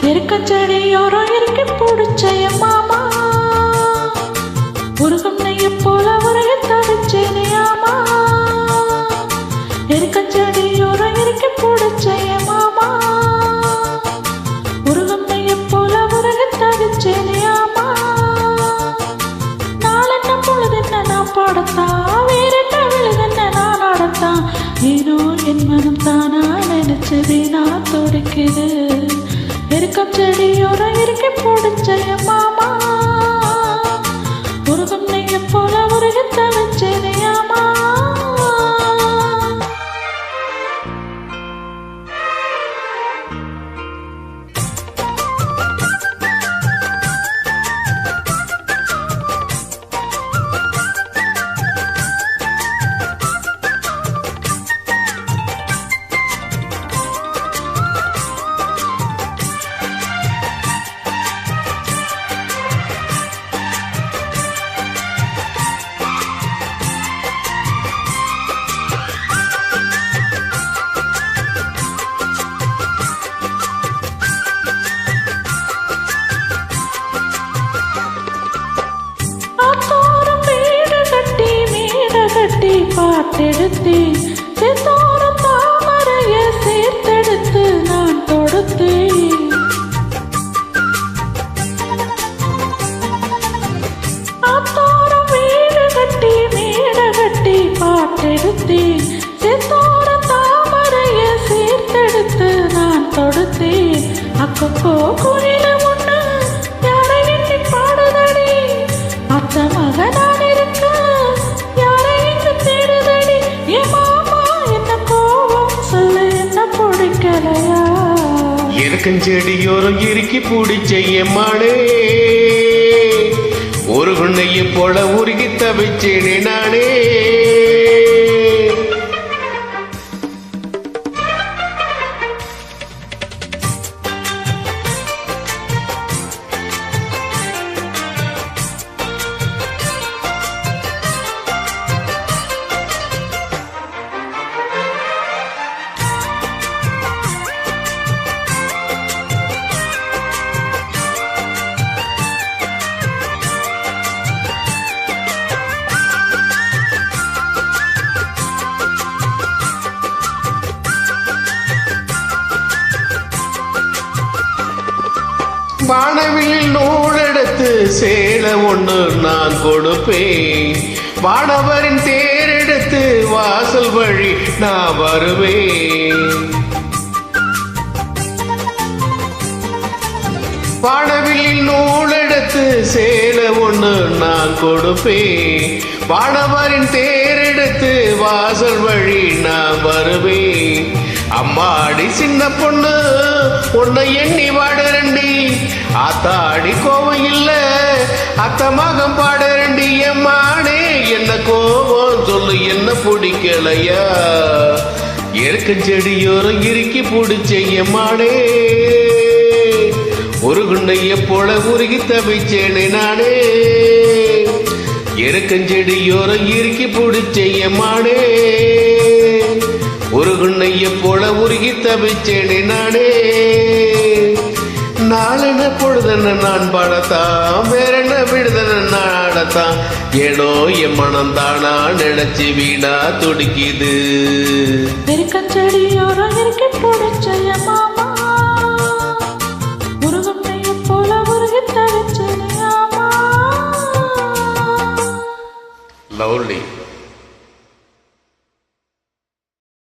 எருக்கச்செடியோரம் இருக்கு பிடிச்ச மாமா உருகும் நெய்ய போல உரைய தவிச்சேனே ஆமா எருக்கச்செடியோரம் இருக்கு பிடிச்ச மாமா உருகும் நெய்ய போல உரைய தவிச்சேனே ஆமா நாளென்ன பொழுதென்ன நான் பாடத்தான் வேறென்ன விழுதென்ன நான் ஆடத்தான் ஏனோ என் மனம் தானா நினைச்சதே நான் துடிக்குது எருக்கம் செடியோரம் இருக்கு பிடிச்ச மாமா உருகும் நெய்ய போல உருக தவிச்சேனே ஆமா பாட்டெடுத்தேன் செத்தோர தாமரைய சேர்த்தெடுத்து நான் தொடுத்தேன் ஆத்தோரம் வீடு கட்டி மேட கட்டி பாட்டெடுத்தேன் செத்தோர தாமரைய சேர்த்தெடுத்து நான் தொடுத்தேன் அக்கப்போ குயில ஒண்ணு யாரை எண்ணி பாடுதடி அத்த மகனான இருக்க எருக்கஞ்செடியோரம் இறுக்கி பிடிச்ச எம்மானே ஒரு குண்ணைய போல உருகி தவிச்சேனே நானே வானவில் நூலெடுத்து சேல ஒண்ணு நான் கொடுப்பேன் வானவரின் தேரெடுத்து வாசல் வழி நான் வருவேன் வானவில் நூலெடுத்து சேல ஒண்ணு நான் கொடுப்பேன் வானவரின் தேரெடுத்து வாசல் வழி நான் வருவேன் அம்மாடி சின்ன பொண்ணு உன்னை எண்ணி வாடுறண்டி ஆத்தாடி கோவம் இல்ல அத்த மகம் பாடுறண்டி எம்மானே என்ன கோவம் சொல்லு என்ன பிடிக்கலையா எருக்கஞ்செடியோரம் இறுக்கி பிடிச்ச எம்மானே ஒரு குண்ணைய போல உருகி தவிச்சேனே நானே எருக்கஞ்செடியோரம் இறுக்கி பிடிச்ச எம்மானே ஒரு குண்ணைய போல உருகி தவிச்சேனே நானே நாளென்ன பொழுதென்ன நான் பாடத்தான் வேறென்ன விடுதன நான் ஆடத்தான் ஏனோ என் மனம் தானா நினைச்சு வீணா துடிக்குது எருக்கஞ்செடியோரம் இறுக்கி பிடிச்ச மாமா